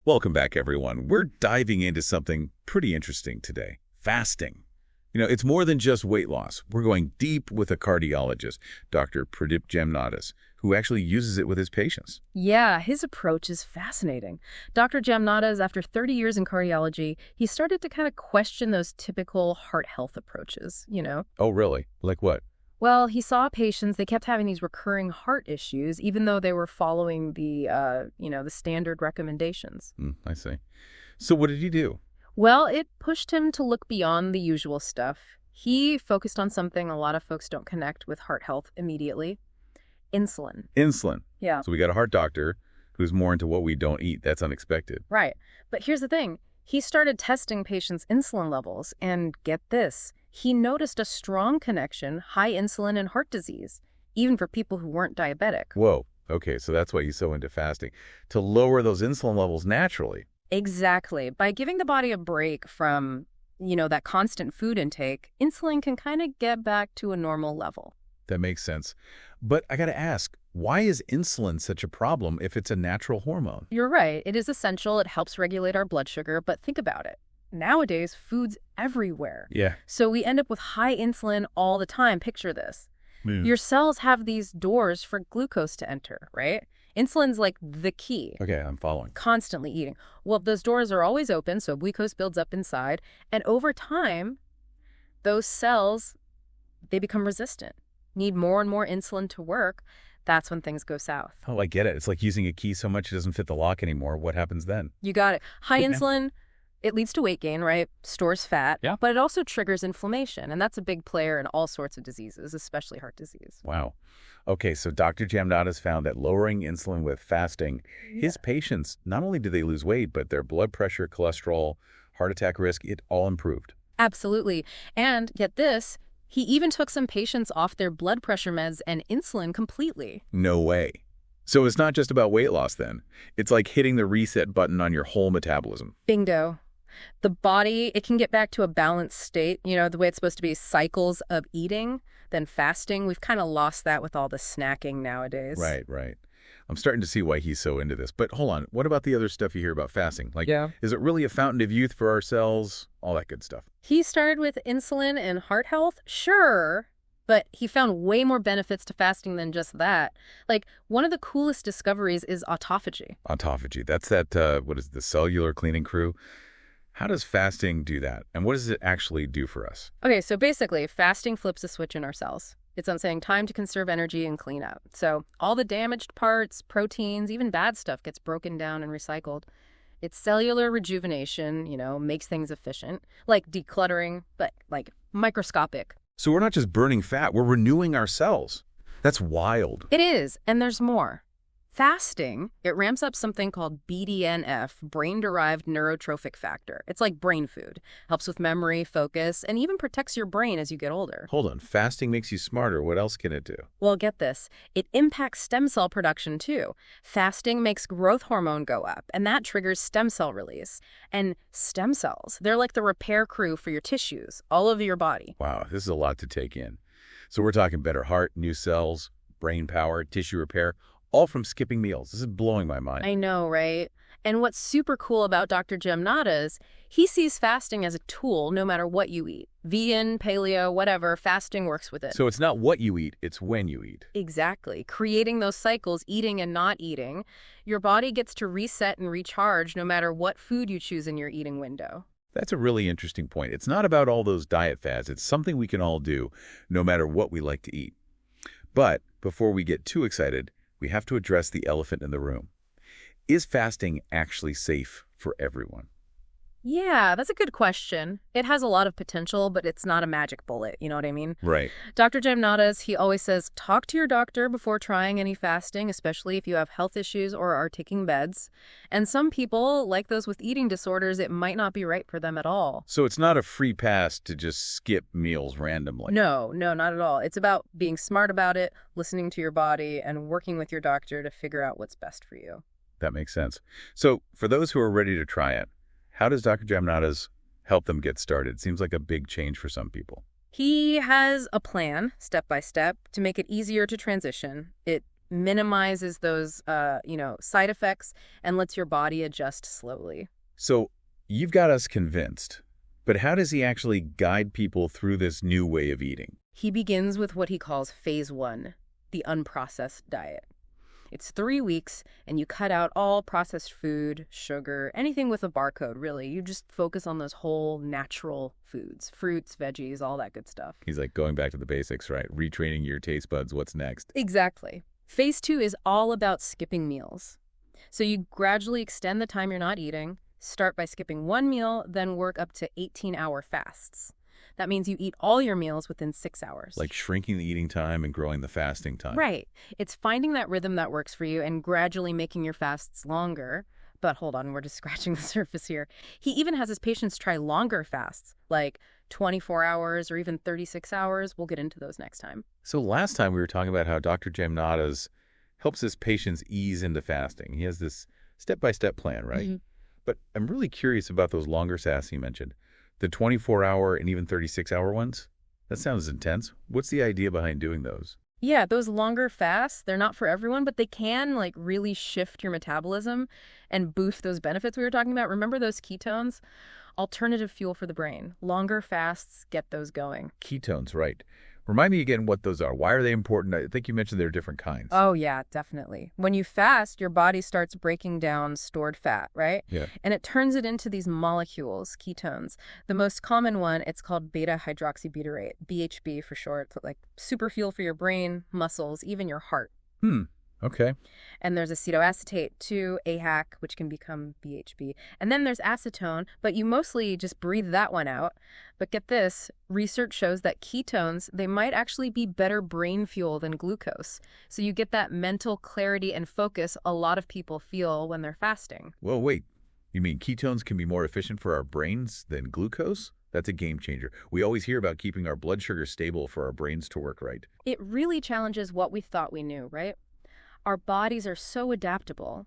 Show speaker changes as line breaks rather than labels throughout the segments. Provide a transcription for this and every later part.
Welcome back, everyone. We're diving into something pretty interesting today, fasting. It's more than just weight loss. We're going deep with a cardiologist, Dr. Pradip Jamnadas, who actually uses it with his patients.
Yeah, his approach is fascinating. Dr. Jamnadas, after 30 years in cardiology, he started to kind of question those typical heart health approaches.
Oh, really? Like what?
Well, he saw patients, they kept having these recurring heart issues, even though they were following the standard recommendations.
I see. So what did he do?
Well, it pushed him to look beyond the usual stuff. He focused on something a lot of folks don't connect with heart health immediately: insulin.
Insulin.
Yeah.
So we got a heart doctor who's more into what we don't eat. That's unexpected.
Right. But here's the thing. He started testing patients' insulin levels, and get this, he noticed a strong connection, high insulin and heart disease, even for people who weren't diabetic.
Whoa. Okay, so that's why he's so into fasting, to lower those insulin levels naturally.
Exactly. By giving the body a break from, that constant food intake, insulin can kind of get back to a normal level.
That makes sense. But I got to ask, why is insulin such a problem if it's a natural hormone?
You're right. It is essential. It helps regulate our blood sugar. But think about it. Nowadays, food's everywhere.
Yeah.
So we end up with high insulin all the time. Picture this. Your cells have these doors for glucose to enter, right? Insulin's like the key.
Okay, I'm following.
Constantly eating. Well, those doors are always open, so glucose builds up inside. And over time, those cells, they become resistant, need more and more insulin to work. That's when things go south.
Oh, I get it. It's like using a key so much it doesn't fit the lock anymore. What happens then?
You got it. High
Okay.
insulin, it leads to weight gain, right? Stores fat.
Yeah.
But it also triggers inflammation, and that's a big player in all sorts of diseases, especially heart disease.
Wow. Okay, so Dr. Jamnadas found that lowering insulin with fasting, his patients, not only did they lose weight, but their blood pressure, cholesterol, heart attack risk, it all improved.
Absolutely. And get this, he even took some patients off their blood pressure meds and insulin completely.
No way. So it's not just about weight loss then. It's like hitting the reset button on your whole metabolism.
Bingo. The body, it can get back to a balanced state, the way it's supposed to be, cycles of eating, then fasting. We've kind of lost that with all the snacking nowadays.
Right, right. I'm starting to see why he's so into this. But hold on, what about the other stuff you hear about fasting? Like,
Yeah.
is it really a fountain of youth for our cells? All that good stuff.
He started with insulin and heart health, sure, but he found way more benefits to fasting than just that. Like, one of the coolest discoveries is autophagy.
Autophagy, that's that, what is it, the cellular cleaning crew? How does fasting do that? And what does it actually do for us?
Okay, so basically, fasting flips a switch in our cells. It's on saying time to conserve energy and clean up. So all the damaged parts, proteins, even bad stuff gets broken down and recycled. It's cellular rejuvenation, makes things efficient, like decluttering, but like microscopic.
So we're not just burning fat, we're renewing our cells. That's wild.
It is, and there's more. Fasting, it ramps up something called BDNF, brain-derived neurotrophic factor. It's like brain food. Helps with memory, focus, and even protects your brain as you get older.
Hold on, fasting makes you smarter. What else can it do?
Well, get this. It impacts stem cell production, too. Fasting makes growth hormone go up, and that triggers stem cell release. And stem cells, they're like the repair crew for your tissues, all over your body.
Wow, this is a lot to take in. So we're talking better heart, new cells, brain power, tissue repair, all from skipping meals. This is blowing my mind.
I know, right? And what's super cool about Dr. Jamnadas, he sees fasting as a tool no matter what you eat. Vegan, paleo, whatever, fasting works with it.
So it's not what you eat, it's when you eat.
Exactly. Creating those cycles, eating and not eating, your body gets to reset and recharge no matter what food you choose in your eating window.
That's a really interesting point. It's not about all those diet fads. It's something we can all do no matter what we like to eat. But before we get too excited, we have to address the elephant in the room. Is fasting actually safe for everyone?
Yeah, that's a good question. It has a lot of potential, but it's not a magic bullet, you know what I mean?
Right.
Dr. Jamnadas, he always says, talk to your doctor before trying any fasting, especially if you have health issues or are taking meds. And some people, like those with eating disorders, it might not be right for them at all.
So it's not a free pass to just skip meals randomly.
No, not at all. It's about being smart about it, listening to your body, and working with your doctor to figure out what's best for you.
That makes sense. So for those who are ready to try it, how does Dr. Jamnadas help them get started? Seems like a big change for some people.
He has a plan, step by step, to make it easier to transition. It minimizes those, side effects and lets your body adjust slowly.
So you've got us convinced. But how does he actually guide people through this new way of eating?
He begins with what he calls phase 1, the unprocessed diet. It's 3 weeks, and you cut out all processed food, sugar, anything with a barcode, really. You just focus on those whole natural foods, fruits, veggies, all that good stuff.
He's like going back to the basics, right? Retraining your taste buds. What's next?
Exactly. Phase 2 is all about skipping meals. So you gradually extend the time you're not eating, start by skipping 1 meal, then work up to 18-hour fasts. That means you eat all your meals within 6 hours.
Like shrinking the eating time and growing the fasting time.
Right. It's finding that rhythm that works for you and gradually making your fasts longer. But hold on, we're just scratching the surface here. He even has his patients try longer fasts, like 24 hours or even 36 hours. We'll get into those next time.
So last time we were talking about how Dr. Jamnadas helps his patients ease into fasting. He has this step-by-step plan, right?
Mm-hmm.
But I'm really curious about those longer fasts you mentioned. The 24-hour and even 36-hour ones? That sounds intense. What's the idea behind doing those?
Yeah, those longer fasts, they're not for everyone, but they can really shift your metabolism and boost those benefits we were talking about. Remember those ketones? Alternative fuel for the brain. Longer fasts get those going.
Ketones, right. Remind me again what those are. Why are they important? I think you mentioned there are different kinds.
Oh, yeah, definitely. When you fast, your body starts breaking down stored fat, right?
Yeah.
And it turns it into these molecules, ketones. The most common one, it's called beta-hydroxybutyrate, BHB for short. It's like super fuel for your brain, muscles, even your heart.
Okay.
And there's acetoacetate too, AHAC, which can become BHB. And then there's acetone, but you mostly just breathe that one out. But get this, research shows that ketones, they might actually be better brain fuel than glucose. So you get that mental clarity and focus a lot of people feel when they're fasting.
Whoa, wait. You mean ketones can be more efficient for our brains than glucose? That's a game changer. We always hear about keeping our blood sugar stable for our brains to work right.
It really challenges what we thought we knew, right? Our bodies are so adaptable.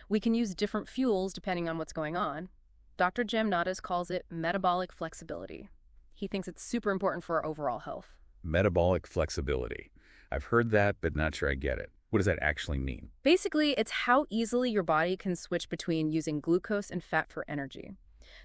We can use different fuels depending on what's going on. Dr. Jamnadas calls it metabolic flexibility. He thinks it's super important for our overall health.
Metabolic flexibility. I've heard that, but not sure I get it. What does that actually mean?
Basically, it's how easily your body can switch between using glucose and fat for energy.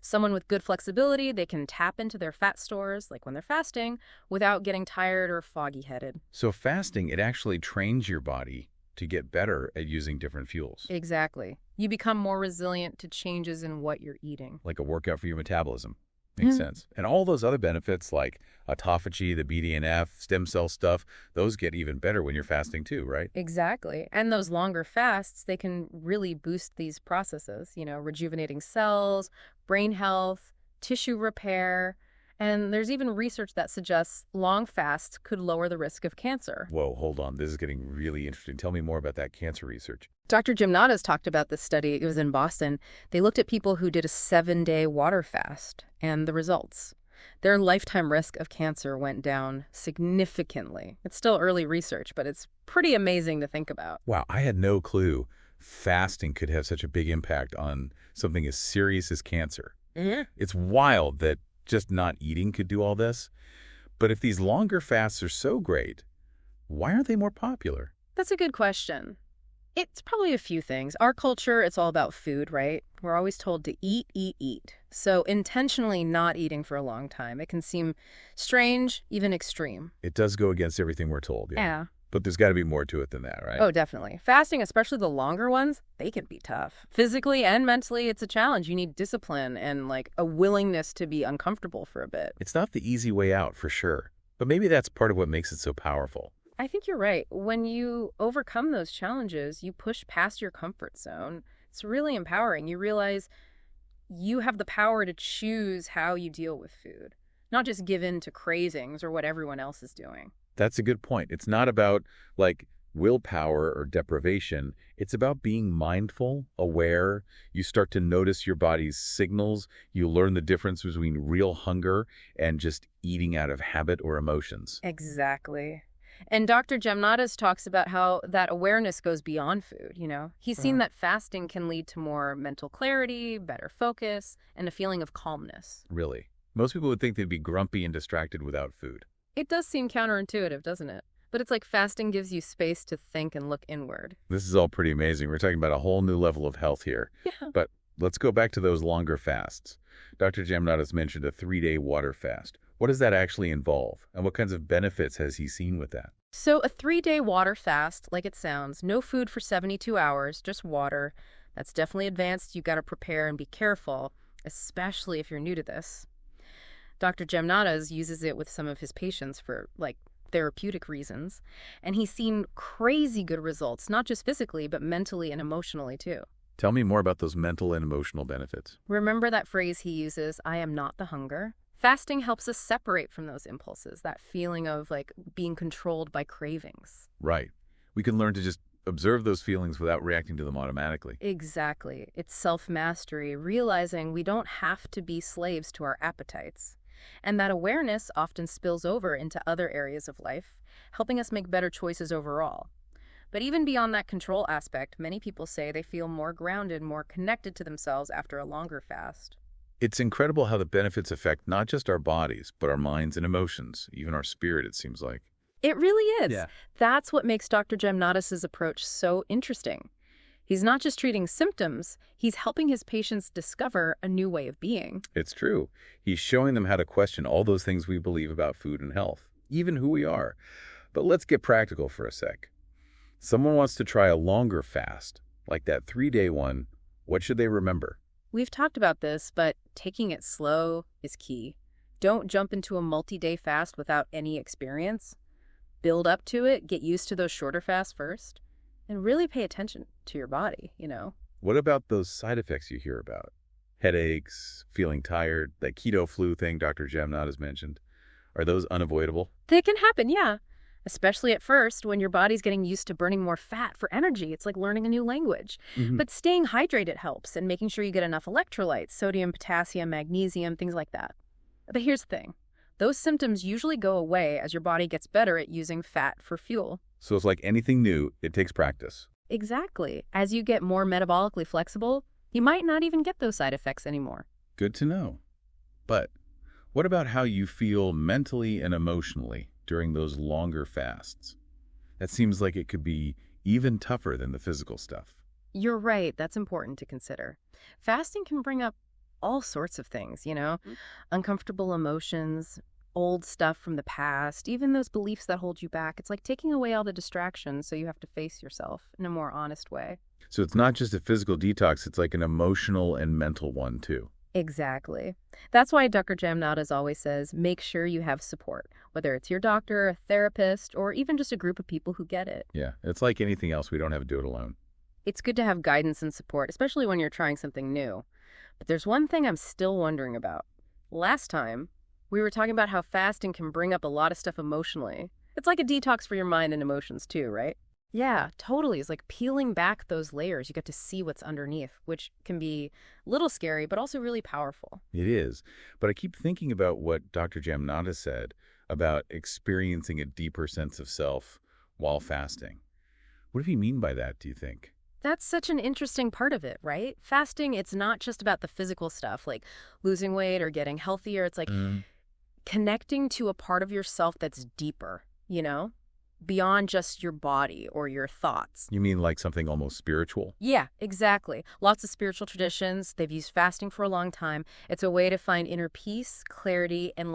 Someone with good flexibility, they can tap into their fat stores, like when they're fasting, without getting tired or foggy-headed.
So fasting, it actually trains your body to get better at using different fuels.
Exactly. You become more resilient to changes in what you're eating.
Like a workout for your metabolism. Makes sense. And all those other benefits like autophagy, the BDNF, stem cell stuff, those get even better when you're fasting too, right?
Exactly. And those longer fasts, they can really boost these processes, rejuvenating cells, brain health, tissue repair. And there's even research that suggests long fasts could lower the risk of cancer.
Whoa, hold on. This is getting really interesting. Tell me more about that cancer research.
Dr. Jamnadas talked about this study. It was in Boston. They looked at people who did a 7-day water fast and the results. Their lifetime risk of cancer went down significantly. It's still early research, but it's pretty amazing to think about.
Wow, I had no clue fasting could have such a big impact on something as serious as cancer.
Mm-hmm.
It's wild that just not eating could do all this. But if these longer fasts are so great, why aren't they more popular?
That's a good question. It's probably a few things. Our culture, it's all about food, right? We're always told to eat, eat, eat. So intentionally not eating for a long time, it can seem strange, even extreme.
It does go against everything we're told,
Yeah.
But there's got to be more to it than that, right?
Oh, definitely. Fasting, especially the longer ones, they can be tough. Physically and mentally, it's a challenge. You need discipline and a willingness to be uncomfortable for a bit.
It's not the easy way out, for sure. But maybe that's part of what makes it so powerful.
I think you're right. When you overcome those challenges, you push past your comfort zone. It's really empowering. You realize you have the power to choose how you deal with food, not just give in to cravings or what everyone else is doing.
That's a good point. It's not about willpower or deprivation. It's about being mindful, aware. You start to notice your body's signals. You learn the difference between real hunger and just eating out of habit or emotions.
Exactly. And Dr. Jamnadas talks about how that awareness goes beyond food, He's seen that fasting can lead to more mental clarity, better focus, and a feeling of calmness.
Really? Most people would think they'd be grumpy and distracted without food.
It does seem counterintuitive, doesn't it? But it's like fasting gives you space to think and look inward.
This is all pretty amazing. We're talking about a whole new level of health here.
Yeah.
But let's go back to those longer fasts. Dr. Jamnadas mentioned a 3-day water fast. What does that actually involve? And what kinds of benefits has he seen with that?
So a 3-day water fast, like it sounds, no food for 72 hours, just water. That's definitely advanced. You got to prepare and be careful, especially if you're new to this. Dr. Jamnadas uses it with some of his patients for, like, therapeutic reasons. And he's seen crazy good results, not just physically, but mentally and emotionally, too.
Tell me more about those mental and emotional benefits.
Remember that phrase he uses, I am not the hunger? Fasting helps us separate from those impulses, that feeling of, like, being controlled by cravings.
Right. We can learn to just observe those feelings without reacting to them automatically.
Exactly. It's self-mastery, realizing we don't have to be slaves to our appetites. And that awareness often spills over into other areas of life, helping us make better choices overall. But even beyond that control aspect, many people say they feel more grounded, more connected to themselves after a longer fast.
It's incredible how the benefits affect not just our bodies, but our minds and emotions, even our spirit, it seems like.
It really is.
Yeah.
That's what makes Dr. Jamnadas' approach so interesting. He's not just treating symptoms, he's helping his patients discover a new way of being.
It's true. He's showing them how to question all those things we believe about food and health, even who we are. But let's get practical for a sec. Someone wants to try a longer fast, like that 3-day one. What should they remember?
We've talked about this, but taking it slow is key. Don't jump into a multi-day fast without any experience. Build up to it, get used to those shorter fasts first, and really pay attention to your body,
What about those side effects you hear about? Headaches, feeling tired, that keto flu thing Dr. Jamnat has mentioned. Are those unavoidable?
They can happen, yeah. Especially at first when your body's getting used to burning more fat for energy. It's like learning a new language. But staying hydrated helps and making sure you get enough electrolytes, sodium, potassium, magnesium, things like that. But here's the thing. Those symptoms usually go away as your body gets better at using fat for fuel.
So it's like anything new, it takes practice.
Exactly. As you get more metabolically flexible, you might not even get those side effects anymore.
Good to know. But what about how you feel mentally and emotionally during those longer fasts? That seems like it could be even tougher than the physical stuff.
You're right. That's important to consider. Fasting can bring up all sorts of things, uncomfortable emotions, old stuff from the past, even those beliefs that hold you back. It's like taking away all the distractions so you have to face yourself in a more honest way.
So it's not just a physical detox, it's like an emotional and mental one too.
Exactly. That's why Dr. Jamnadas always says, make sure you have support, whether it's your doctor, a therapist, or even just a group of people who get it.
Yeah, it's like anything else. We don't have to do it alone.
It's good to have guidance and support, especially when you're trying something new. But there's one thing I'm still wondering about. Last time, we were talking about how fasting can bring up a lot of stuff emotionally. It's like a detox for your mind and emotions too, right? Yeah, totally. It's like peeling back those layers. You get to see what's underneath, which can be a little scary, but also really powerful.
It is. But I keep thinking about what Dr. Jamnata said about experiencing a deeper sense of self while fasting. What do you mean by that, do you think?
That's such an interesting part of it, right? Fasting, it's not just about the physical stuff, like losing weight or getting healthier. It's like connecting to a part of yourself that's deeper, beyond just your body or your thoughts.
You mean like something almost spiritual?
Yeah, exactly. Lots of spiritual traditions, they've used fasting for a long time. It's a way to find inner peace, clarity, and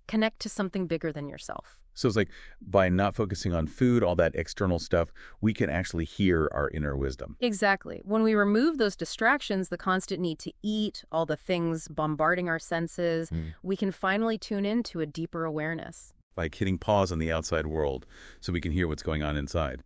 connect to something bigger than yourself.
So it's like by not focusing on food, all that external stuff, we can actually hear our inner wisdom.
Exactly. When we remove those distractions, the constant need to eat, all the things bombarding our senses, we can finally tune into a deeper awareness.
Like hitting pause on the outside world so we can hear what's going on inside.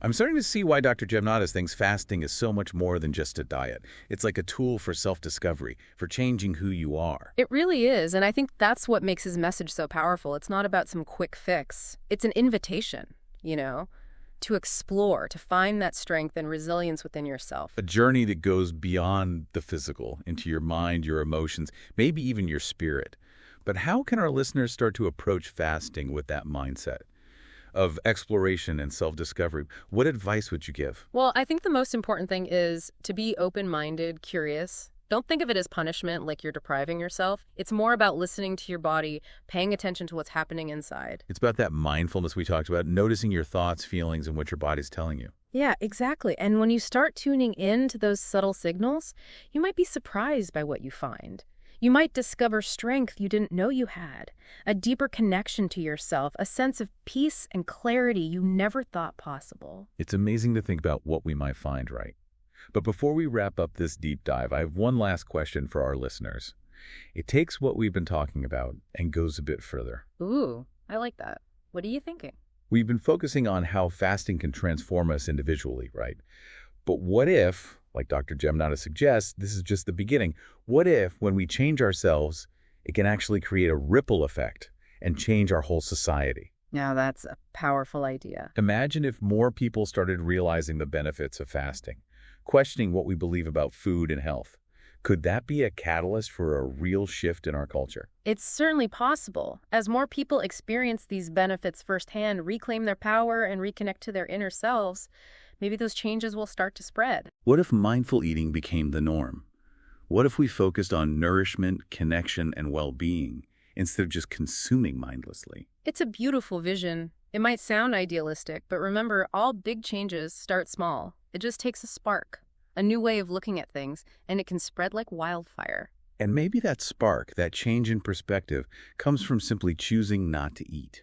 I'm starting to see why Dr. Jamnatas thinks fasting is so much more than just a diet. It's like a tool for self-discovery, for changing who you are.
It really is, and I think that's what makes his message so powerful. It's not about some quick fix. It's an invitation, to explore, to find that strength and resilience within yourself.
A journey that goes beyond the physical, into your mind, your emotions, maybe even your spirit. But how can our listeners start to approach fasting with that mindset of exploration and self-discovery? What advice would you give?
Well, I think the most important thing is to be open-minded, curious. Don't think of it as punishment like you're depriving yourself. It's more about listening to your body, paying attention to what's happening inside.
It's about that mindfulness we talked about, noticing your thoughts, feelings, and what your body's telling you.
Yeah, exactly. And when you start tuning in to those subtle signals, you might be surprised by what you find. You might discover strength you didn't know you had, a deeper connection to yourself, a sense of peace and clarity you never thought possible.
It's amazing to think about what we might find, right? But before we wrap up this deep dive, I have one last question for our listeners. It takes what we've been talking about and goes a bit further.
Ooh, I like that. What are you thinking?
We've been focusing on how fasting can transform us individually, right? But what if, like Dr. Gemnata suggests, this is just the beginning. What if, when we change ourselves, it can actually create a ripple effect and change our whole society?
Now that's a powerful idea.
Imagine if more people started realizing the benefits of fasting, questioning what we believe about food and health. Could that be a catalyst for a real shift in our culture?
It's certainly possible. As more people experience these benefits firsthand, reclaim their power, and reconnect to their inner selves, maybe those changes will start to spread.
What if mindful eating became the norm? What if we focused on nourishment, connection, and well-being instead of just consuming mindlessly?
It's a beautiful vision. It might sound idealistic, but remember, all big changes start small. It just takes a spark, a new way of looking at things, and it can spread like wildfire.
And maybe that spark, that change in perspective, comes from simply choosing not to eat,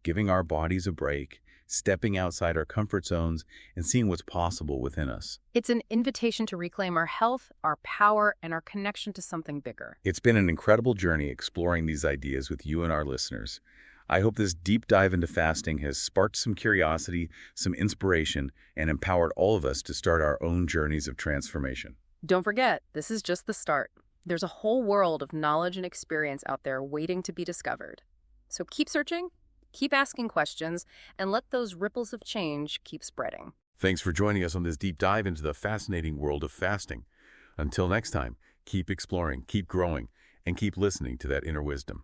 giving our bodies a break, stepping outside our comfort zones, and seeing what's possible within us.
It's an invitation to reclaim our health, our power, and our connection to something bigger.
It's been an incredible journey exploring these ideas with you and our listeners. I hope this deep dive into fasting has sparked some curiosity, some inspiration, and empowered all of us to start our own journeys of transformation.
Don't forget, this is just the start. There's a whole world of knowledge and experience out there waiting to be discovered. So keep searching, keep asking questions, and let those ripples of change keep spreading.
Thanks for joining us on this deep dive into the fascinating world of fasting. Until next time, keep exploring, keep growing, and keep listening to that inner wisdom.